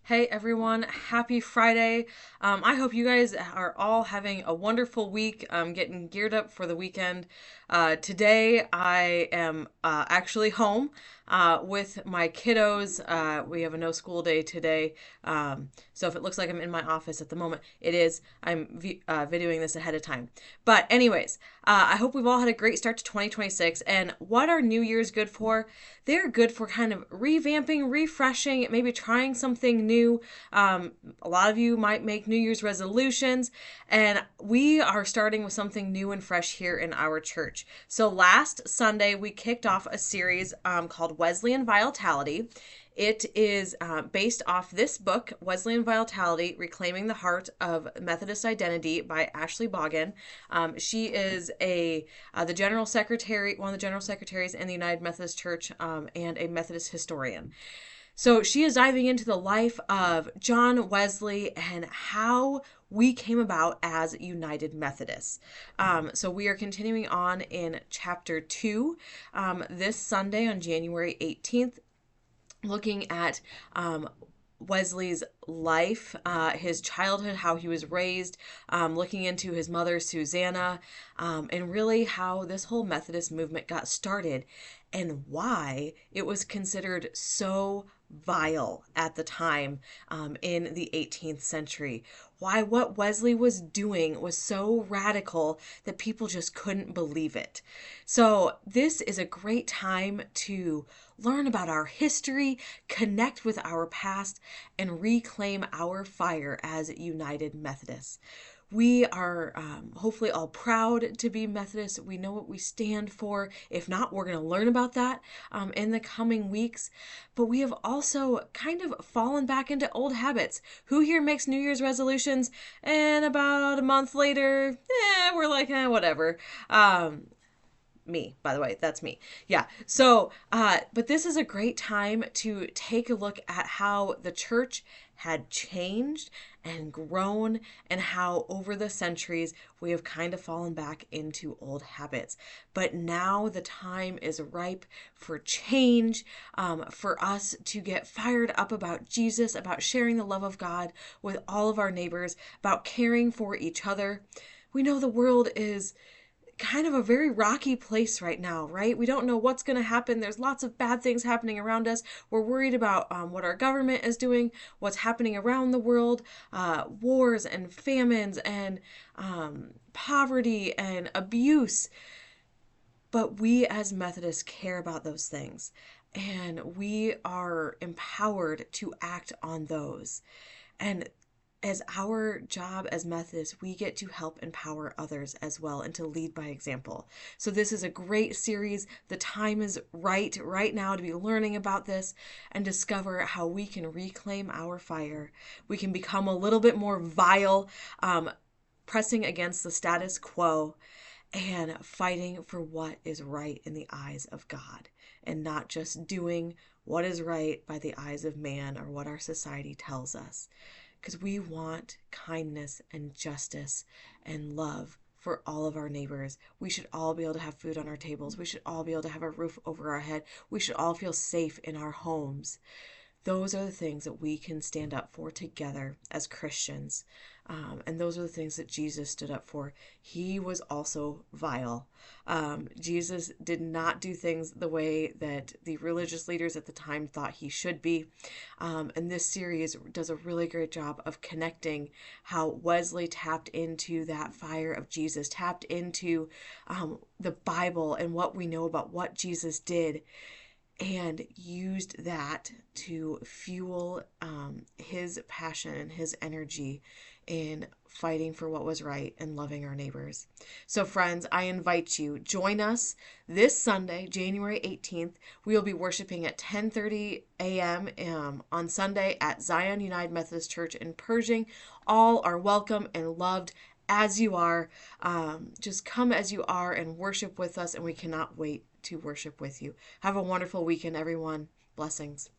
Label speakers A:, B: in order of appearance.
A: Hey everyone, happy Friday. I hope you guys are all having a wonderful week, getting geared up for the weekend. Today I am actually home with my kiddos. We have a no school day today. So if it looks like I'm in my office at the moment, it is. I'm videoing this ahead of time. But anyways, I hope we've all had a great start to 2026. And what are New Year's good for? They're good for kind of revamping, refreshing, maybe trying something new. A lot of you might make New Year's resolutions, and we are starting with something new and fresh here in our church. So last Sunday, we kicked off a series called Wesleyan Vile-tality. It is based off this book, Wesleyan Vile-tality, Reclaiming the Heart of Methodist Identity by Ashley Boggan. She is the general secretary, one of the general secretaries in the United Methodist Church, and a Methodist historian. So she is diving into the life of John Wesley and how we came about as United Methodists. So we are continuing on in chapter 2 this Sunday on January 18th, looking at Wesley's life, his childhood, how he was raised, looking into his mother, Susanna, and really how this whole Methodist movement got started and why it was considered so vile at the time in the 18th century. Why what Wesley was doing was so radical that people just couldn't believe it. So this is a great time to learn about our history, connect with our past, and reclaim our fire as United Methodists. We are hopefully all proud to be Methodists. We know what we stand for. If not, we're going to learn about that in the coming weeks. But we have also kind of fallen back into old habits. Who here makes New Year's resolutions and about a month later, we're like, whatever. Me, by the way, that's me. Yeah. So, but this is a great time to take a look at how the church had changed and grown and how over the centuries we have kind of fallen back into old habits. But now the time is ripe for change, for us to get fired up about Jesus, about sharing the love of God with all of our neighbors, about caring for each other. We know the world is kind of a very rocky place right now, right? We don't know what's going to happen. There's lots of bad things happening around us. We're worried about what our government is doing, what's happening around the world, wars and famines and poverty and abuse. But we as Methodists care about those things, and we are empowered to act on those. And as our job as Methodists, we get to help empower others as well and to lead by example. So this is a great series. The time is right now to be learning about this and discover how we can reclaim our fire. We can become a little bit more vile, pressing against the status quo and fighting for what is right in the eyes of God and not just doing what is right by the eyes of man or what our society tells us. Because we want kindness and justice and love for all of our neighbors. We should all be able to have food on our tables. We should all be able to have a roof over our head. We should all feel safe in our homes. Those are the things that we can stand up for together as Christians. And those are the things that Jesus stood up for. He was also vile. Jesus did not do things the way that the religious leaders at the time thought he should be. And this series does a really great job of connecting how Wesley tapped into that fire of Jesus, tapped into the Bible and what we know about what Jesus did, and used that to fuel his passion and his energy in fighting for what was right and loving our neighbors. So friends, I invite you, join us this Sunday, January 18th. We will be worshiping at 10:30 a.m. On Sunday at Zion United Methodist Church in Pershing. All are welcome and loved as you are. Just come as you are and worship with us, and we cannot wait to worship with you. Have a wonderful weekend, everyone. Blessings.